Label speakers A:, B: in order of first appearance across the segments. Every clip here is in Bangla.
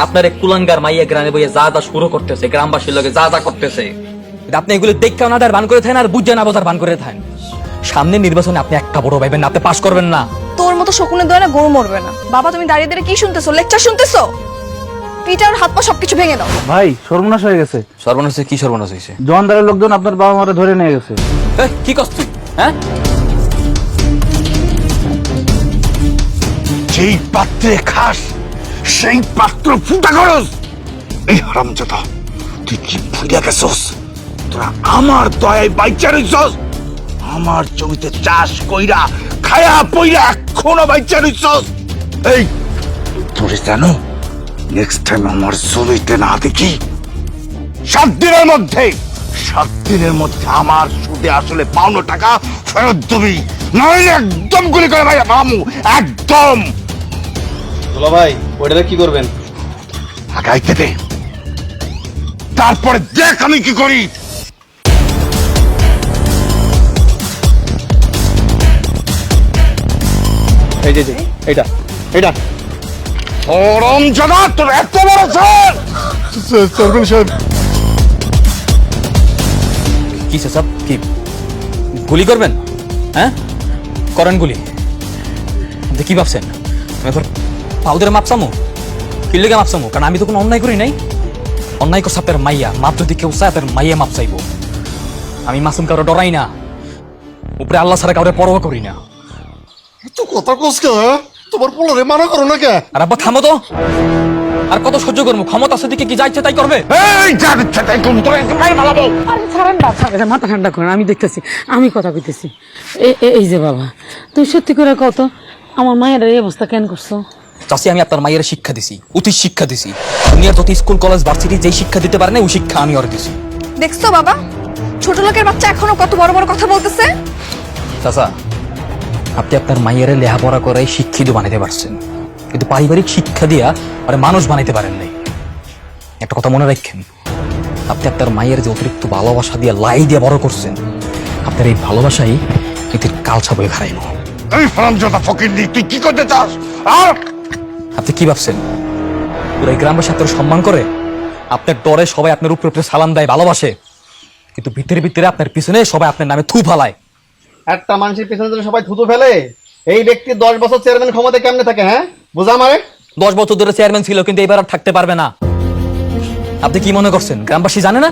A: আপনার এক কুলাঙ্গার মাইয়া গ্রামে বইয়ে যা যা শুরু করতেছে, গ্রামবাসীর লগে যা যা করতেছে, আপনি এগুলো দেখতে না ভান করে থাকেন আর বুঝে না বোঝার ভান করে থাকেন। সামনে নির্বাচনে আপনি একটা বড় পাইবেন না, আপনি পাশ করবেন না।
B: তোর মতো শকুনের দোয়া না গরু মরবে না। বাবা তুমি দাঁড়িয়ে দাঁড়িয়ে কি শুনতেছো? লেকচার শুনতেছো? পিটার হাত পা সবকিছু ভেঙে দাও।
C: ভাই সর্বনাশ হয়ে গেছে।
A: সর্বনাশ? কি সর্বনাশ হয়েছে?
C: জোয়ানদারের লোকজন আপনার বাবা মারে ধরে নিয়ে গেছে।
A: কি কষ্ট তুই? হ্যাঁ,
D: যেই পাত্রে খাস সেই পাত্র ফুটা করস। এই হারামজাদা, তুই কি ভুলে গেছস তোরা আমার দয়ায় বাইচা রইছস? আমার জমিতে চাষ কইরা খায়া পইরা এখনো বাইচা রইছস। এই তোরে জানো, নেক্সট টাইম আমার জমিতে না দেখি 7 দিনের মধ্যে আমার সুদে আসলে পাওনো টাকা ফেরত দিবি, নইলে একদম গুলি করে ভাই মামু, একদম।
E: দুলা ভাই ওইটা কি করবেন?
D: আগাইতে দে, তারপরে দেখ আমি কি করি।
E: এই যে এইটা এইটা
D: ওরম জানা তোর এত বড় স্যার।
E: চেয়ারম্যান সাহেব,
A: কি সব কি গুলি করবেন? হ্যাঁ করেন গুলি। আপনি কি ভাবছেন আমি এখন পাউদের মাপসামো? কি লেগে মাপসামো? কারণ আমি তো কোনো অন্যায় করি নাই। অন্যায় করছে আপনার মাইয়া, মাপ যদি কেউ চায় আপনার মাইয়া মাপ চাইবো। আমি মাসুম কারো ডরাই না, উপরে আল্লাহ ছাড়া কাউরে পরোয়া করি না।
E: তুই কথা কস কে? তোমার পোলারে মানা করো না কে?
A: আর আব্বা থামো তো, আর কত সহ্য করবো? ক্ষমতা আছে দিকে কি যা ইচ্ছে তাই করবে।
D: এই যা ইচ্ছা তাই করুন, তোর একদম মাই মালাবো।
F: আরে ছাড়েন না, ছাড়েন, মাথা ঠান্ডা করেন, আমি দেখতেছি, আমি কথা কইতেছি। এই যে বাবা, তুই সত্যি করে কত আমার মায়ের এই অবস্থা কেন করছো?
A: চাষি আমি আপনার মায়ের শিক্ষা দিছি, উচিত শিক্ষা দিছি। দুনিয়ার যত স্কুল কলেজ ভার্সিটি যেই শিক্ষা দিতে পারে না ওই শিক্ষা আমি ওর দিছি।
B: দেখছো বাবা, ছোট লোকের বাচ্চা এখনো কত বড় বড় কথা বলতেছে।
A: চাচা, আপনি আপনার মায়ের লেখাপড়া করাই শিক্ষিত বানাইতে পারছেন, কিন্তু পারিবারিক শিক্ষা দিয়া আর মানুষ বানাইতে পারেন নাই। একটা কথা মনে রাখেন, আপনি আপনার মায়ের যে অতিরিক্ত ভালোবাসা দিয়ে লাই দিয়ে বড় করছেন, আপনার এই ভালোবাসাই এদের কালছা বয়ে খারাইব।
D: এই হারামজাদা ফকিন্নি, তুই কি করতে চাস? আর
A: আপনি কি ভাবছেন পুরো এই গ্রামবাসী আপনার সম্মান করে? আপনার ডরে সবাই আপনার উপরে উপরে সালাম দেয়, ভালোবাসে, কিন্তু ভিতরে ভিতরে আপনার পিছনে সবাই আপনার নামে থু ফালায়।
E: একটা মানুষের পেছনে যদি সবাই থুতু ফেলে, এই ব্যক্তি 10 বছর চেয়ারম্যান ক্ষমতা কেমনে থাকে? হ্যাঁ বুঝা আমারে?
A: 10 বছর ধরে চেয়ারম্যান ছিল, কিন্তু এবার আর থাকতে পারবে না। আপনি কি মনে করছেন গ্রামবাসী জানে না?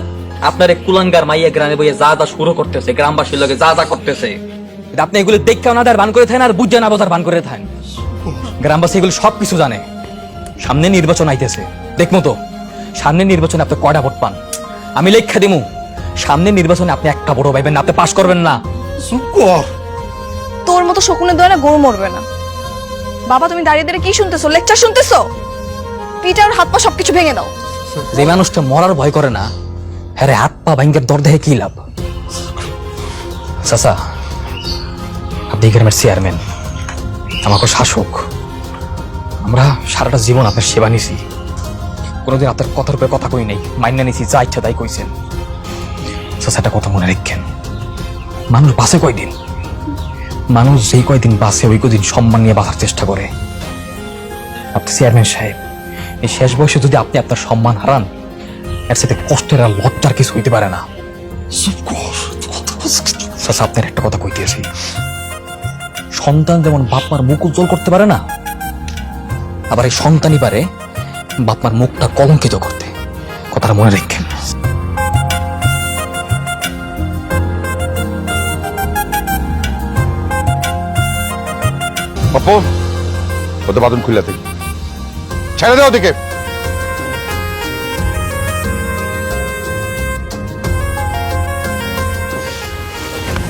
A: আপনার এক কুলাঙ্গার মাইয়া গ্রামে বইয়ে যা যা শুরু করতেছে, গ্রামবাসীর লগে যা যা করতেছে, আপনি এগুলো দেখতে না ভান করে থাকেন আর বুঝে না বোঝার ভান করে থাকেন। গ্রামবাসী এগুলো সবকিছু জানে। সামনে নির্বাচন আইতেছে, দেখবো তো সামনে নির্বাচনে আপনি কয়টা ভোট পান। আমি লেখা দিমু, সামনে নির্বাচনে আপনি একটা বড় পাইবেন না, আপনি পাশ করবেন না।
B: তোর মতো শকুনের দোয়া না গরু মরবে না। বাবা তুমি দাঁড়িয়ে দাঁড়িয়ে কি শুনতেছো? লেকচার শুনতেছো? পিটার হাত পা সবকিছু ভেঙে দাও।
A: যে মানুষটা মরার ভয় করে না, হ্যাঁ হাত পা ভাঙ্গের দর দেখে কি লাভ? চাচা, আপনি গ্রামের চেয়ারম্যান, আমাকে শাসক। আমরা সারাটা জীবন আপনার সেবা নিছি, কোনোদিন আপনার কথার উপরে কথা কই নাই, মাইনা নিছি, যা ইচ্ছা তাই কইছেন। চাচা একটা কথা মনে রাখেন, মানুষ বাঁচে কয়দিন? মানুষ যেই কয়দিন বাঁচে ওই কয়দিন সম্মান নিয়ে বাঁচার চেষ্টা করে। আপনি চেয়ারম্যান সাহেব, এই শেষ বয়সে যদি আপনি আপনার সম্মান হারান, এর সাথে কষ্টের আর লজ্জার কিছু হইতে পারে না। চাচা আপনার একটা কথা কইতেছি, সন্তান যেমন বাপমার মুখ উজ্জ্বল করতে পারে না, আবার এই সন্তানই পারে বাপমার মুখটা কলঙ্কিত করতে। কথাটা মনে রাখেন।
D: বাপু, ওদের বাদন খুলে থেকে ছেড়ে দাও দিকে।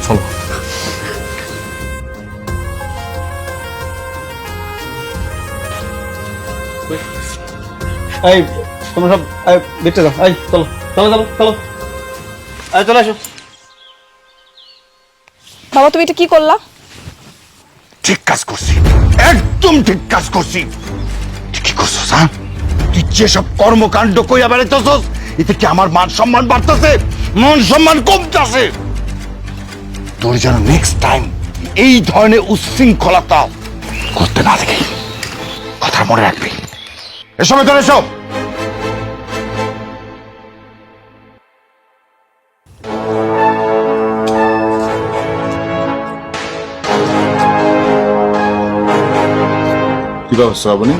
A: চলো।
E: এই তোমরা সব দেখতে যাও, এই চলো চলো চলো চলো, এই চলে আসো।
B: বাবা তুমি এটা কি করলা?
D: ঠিক কাজ করছি, একদম ঠিক কাজ করছি। তুই কি করছিস? হ্যাঁ, তুই যেসব কর্মকাণ্ড কইয়া বেড়াইতেছস, এতে কি আমার মান সম্মান বাড়তেছে? মান সম্মান কমতেছে। তোর যেন নেক্সট টাইম এই ধরনের উচ্ছৃঙ্খলতা করতে না দেখি, কথা মনে রাখবি। এসব এসব কি ব্যাপার শ্রাবণী,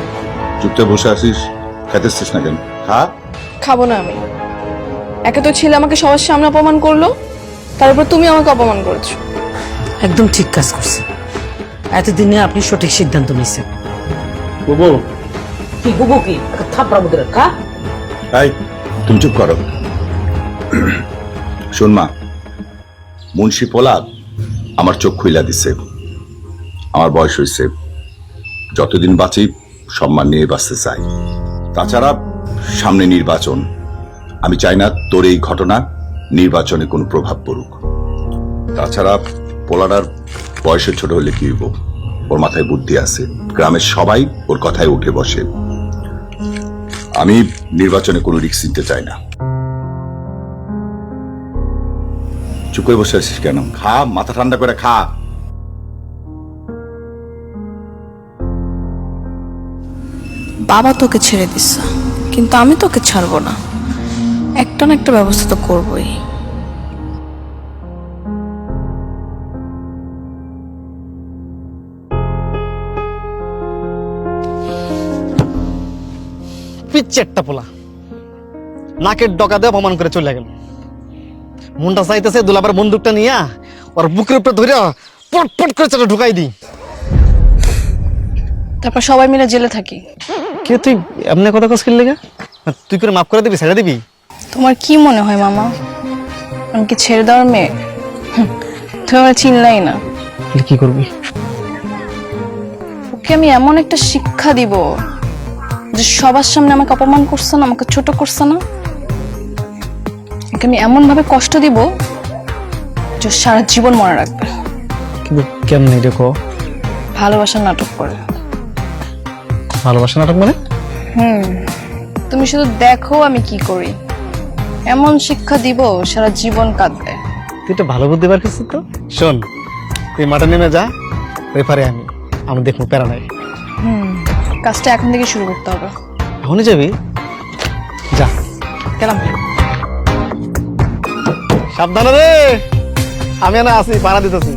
D: চুপচাপ বসে আসিস, খাইতেছিস না কেন? খা।
B: খাবো না আমি। একে তো ছেলে আমাকে সবার সামনে অপমান করলো, তারপর তুমি আমাকে অপমান করেছো।
F: একদম ঠিক কাজ করছে। এতদিনে আপনি সঠিক সিদ্ধান্ত নিয়েছেন।
C: বুবু
F: কি বুবু কি থাপড়া বুদরা খা।
D: তাই তুমি চুপ করো। শোন মা, মুন্সি পোলাদ আমার চোখ খুইলা দিছে। আমার বয়স হয়েছে, যতদিন বাঁচি সম্মান নিয়ে বাঁচতে চাই। তাছাড়া সামনে নির্বাচন, আমি চাই না তোর এই ঘটনা নির্বাচনে কোনো প্রভাব পড়ুক। তাছাড়া পোলাডার বয়সে ছোট হলে কি হইব, ওর মাথায় বুদ্ধি আছে, গ্রামের সবাই ওর কথায় উঠে বসে। আমি নির্বাচনে কোনো রিস্ক নিতে চাই না। চুপ করে বসে আছিস কেন? খা, মাথা ঠান্ডা করে খা।
B: বাবা তোকে ছেড়ে দিচ্ছে, কিন্তু আমি তোকে ছাড়বো না। একটা না একটা ব্যবস্থা তো করবোই।
E: পিচ্ছে একটা পোলা, নাকের ডকা দিয়ে অপমান করে চলে গেল। মনটা চাইতেছে দুলাবার বন্দুকটা নিয়ে ওর বুকের উপরে ধরে পট পট করে সেটা ঢুকাই দিই।
B: তারপর সবাই মিলে জেলে থাকি।
E: কে তুই এমনি কথা কস খেললে গা? তুই করে মাফ করে দিবি, ছেড়ে দিবি?
B: তোমার কি মনে হয় মামা, আমি কি ছেড়ে দেওয়ার মেয়ে? তুমি আমার চিনলাই না।
E: কি করবি?
B: ওকে আমি এমন একটা শিক্ষা দিব যে সবার সামনে আমাকে অপমান করছে না, আমাকে ছোট করছে না। ওকে আমি এমন ভাবে কষ্ট দিব যে সারা জীবন মনে রাখবে।
E: কিন্তু কেমনে দেখো?
B: ভালোবাসার নাটক করে।
E: ভালোবাসা নাটক মানে?
B: তুমি শুধু দেখো আমি কি করি, এমন শিক্ষা দিব সারা জীবন কাঁদবে।
E: তুই তো ভালো বুদ্ধি বার করছিস তো। শোন, তুই মাঠে নেমে যা, ওই পারে আমি দেখবো, প্যারা নাই।
B: কাজটা এখন থেকে শুরু করতে হবে।
E: এখনই যাবি? যা,
B: গেলাম।
E: সাবধানে রে, আমি না আছি, পাড়া দিতেছি।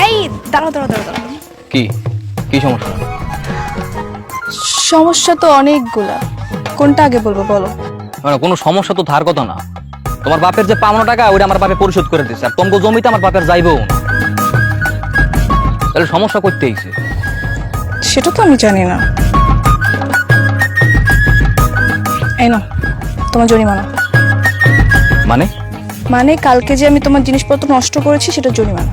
B: এই দাঁড়াও দাঁড়াও দাঁড়াও দাঁড়াও।
A: কি কি সমস্যা?
B: সমস্যা তো অনেকগুলা, কোনটা আগে বলবো বলো?
A: মানে কোনো সমস্যা তো ধার কথা না। তোমার বাপের যে পাওনা টাকা ওইটা আমার বাপে পরিশোধ করে দিচ্ছে, আর তোমাকে জমিতে আমার বাপের যাইবও না। তাহলে সমস্যা করতে আইছে।
B: সেটা তো আমি জানি না। এই না তোমার জরিমানা।
A: মানে?
B: মানে কালকে যে আমি তোমার জিনিসপত্র নষ্ট করেছি সেটা জরিমানা।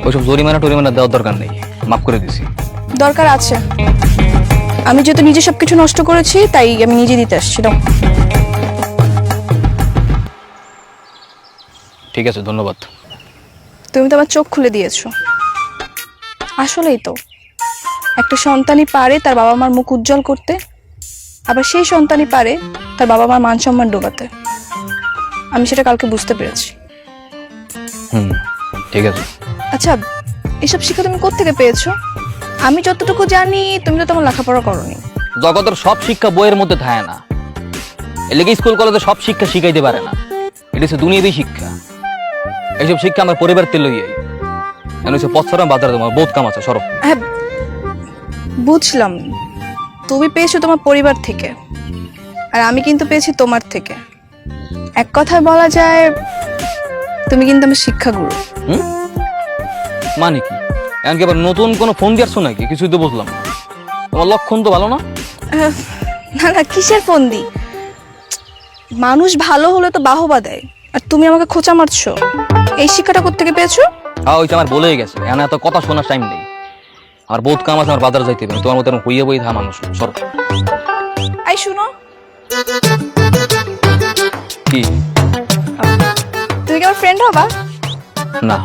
A: ওইসব জরিমানা টরিমানা দেওয়ার দরকার নেই, মাফ করে দিছি।
B: দরকার আছে, আমি যেহেতু নিজে সবকিছু নষ্ট করেছি তাই আমি নিজে দিতে আসছি। দাও।
A: ঠিক আছে, ধন্যবাদ।
B: তুমি তো আমার চোখ খুলে দিয়েছো। আসলেই তো একটা সন্তানই পারে তার বাবা মার মুখ উজ্জ্বল করতে, আবার সেই সন্তানই পারে তার বাবা মার মান সম্মান ডোবাতে। আমি সেটা কালকে বুঝতে পেরেছি।
A: ঠিক আছে।
B: আচ্ছা, এসব শিক্ষা তুমি কোত্থেকে পেয়েছো? আমি যতটুকু জানি তুমি তো তোমার লেখাপড়া করোনি।
A: জগতের সব শিক্ষা বইয়ের মধ্যে থাকে না, এর লেগে স্কুল কলেজে সব শিক্ষা শিখাইতে পারে না। এটা হচ্ছে দুনিয়াবী শিক্ষা। এইসব শিক্ষা আমার পরিবার তে লইয়াই হচ্ছে পথছড়া বাজারে তোমার বহুত কাম আছে। সরব।
B: হ্যাঁ বুঝলাম, তুমি পেয়েছো তোমার পরিবার থেকে, আর আমি কিন্তু পেয়েছি তোমার থেকে। এক কথায় বলা যায় তুমি কিন্তু আমার শিক্ষাগুরু।
A: মানে কি? এমনকি আবার নতুন কোনো ফোন দিয়েছো নাকি? কিছুই তো বুঝলাম না। তোমার লক্ষণ তো ভালো না।
B: না না, কিসের ফোন দি? মানুষ ভালো হলে তো বাহবা দেয়, আর তুমি আমাকে খোঁচা মারছো। এই শিক্ষাটা কোত্থেকে পেয়েছো?
A: হ্যাঁ, ওইটা আমার বলেই গেছে। এখন এত কথা শোনার টাইম নেই, আমার বহুত কাম আছে, আমার বাজারে যাইতে হবে। তোমার মতো হইয়া বই থা মানুষ। সর।
B: এই শুনো,
A: কি?
B: তুমি কি আমার ফ্রেন্ড হবা?
A: না।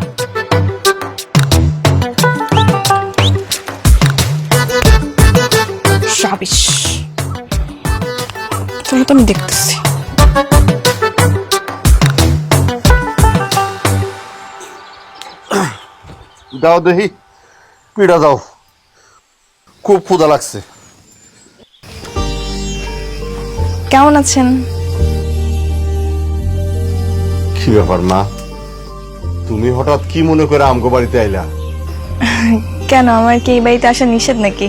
B: সাবিশ, তুমি তো আমি দেখতেছি।
G: দাও দেখি, পিঠা দাও, খুব ক্ষুধা লাগছে।
B: কেমন আছেন?
G: কি ব্যাপার মা, তুমি হঠাৎ কি মনে করে আমগো বাড়িতে আইলা?
B: কেন, আমার কি এই বাড়িতে আসা নিষেধ নাকি?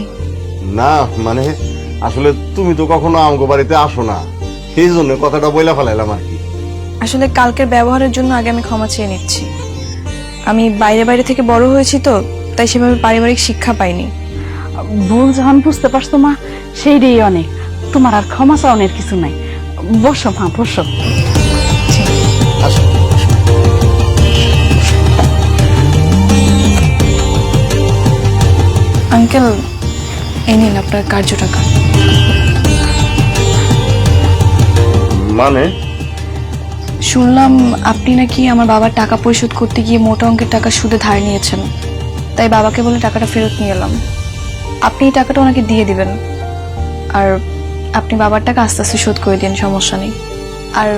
G: না মানে আসলে তুমি তো কখনো আমগো বাড়িতে আসো না, সেই জন্য কথাটা বইলা ফেলাইলাম আর কি।
B: আসলে কালকের ব্যবহারের জন্য আগে আমি ক্ষমা চেয়ে নিচ্ছি। আমি বাইরে বাইরে থেকে বড় হয়েছি তো, তাই সেভাবে পারিবারিক শিক্ষা পাইনি।
F: ভুল যখন বুঝতে পারছো মা, সেইটাই অনেক। তোমার আর ক্ষমা চাওয়ানোর কিছু নাই। বসো মা, বসো।
B: আঙ্কেল, এই নিন আপনার কার্য টাকা।
G: মানে
B: শুনলাম আপনি নাকি আমার বাবার টাকা পরিশোধ করতে গিয়ে মোটা অঙ্কের টাকা সুদে ধার নিয়েছেন, তাই বাবাকে বলে টাকাটা ফেরত নিয়ে এলাম। আপনি এই টাকাটা ওনাকে দিয়ে দিবেন, আর আপনি বাবার টাকা আস্তে আস্তে শোধ করে দিন, সমস্যা নেই। আর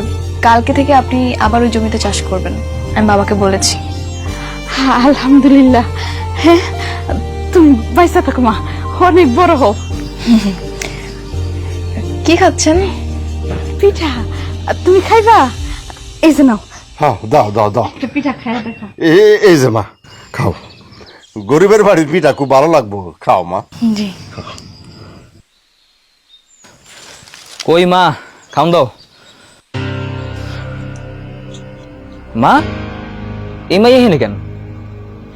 B: কালকে থেকে আপনি আবার ওই জমিতে চাষ করবেন, আমি বাবাকে বলেছি।
F: আলহামদুলিল্লাহ। হ্যাঁ, তুমি বাইসা থাকো মা, অনেক বড় হও।
B: কি খাচ্ছেন?
F: পিঠা। তুমি খাইবা? এই যে নাও,
G: হ্যাঁ দাও দাও দাও,
F: একটা পিঠা খাই দেখা।
G: এই যে মা খাও, গরিবের বাড়ির পিঠা খুব ভালো লাগবো, খাও মা।
B: জি।
A: কই মা, খাওন দাও। মা, এই মা এখানে কেন?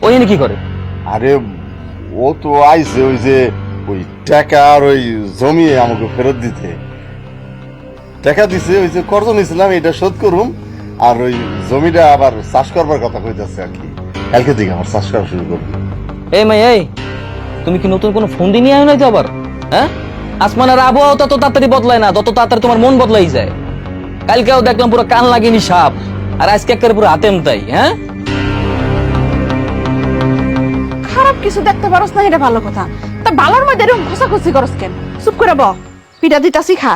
A: ও এখানে কি করে?
G: আরে ও তো আইছে ওই যে ওই টাকা আর ওই জমি আমাকে ফেরত দিতে। টাকা দিছে, ওই যে কর্জ নিয়েছিলাম এটা শোধ করুম, আর ওই জমিটা আবার চাষ করবার কথা কইতাছে আর কি। কালকে থেকে আমার চাষ করা শুরু করবো।
A: এই মা, এই তুমি কি নতুন কোনো ফোন দিয়ে নিয়ে আয় নাই তো আবার? হ্যাঁ, আসমানের আবহাওয়া তত তাড়াতাড়ি বদলায় না, তত তাড়াতাড়ি তোমার মন বদলাই যায়। কালকেও দেখলাম পুরো কান লাগেনি সাপ, আর আজকে একেবারে পুরো হাতেম তাই। হ্যাঁ,
F: খারাপ কিছু দেখতে পারস না, এটা ভালো কথা। তা ভালোর মধ্যে এরকম খোসাখুসি করস কেন? চুপ করে ব, পিঠা দিতাছি খা।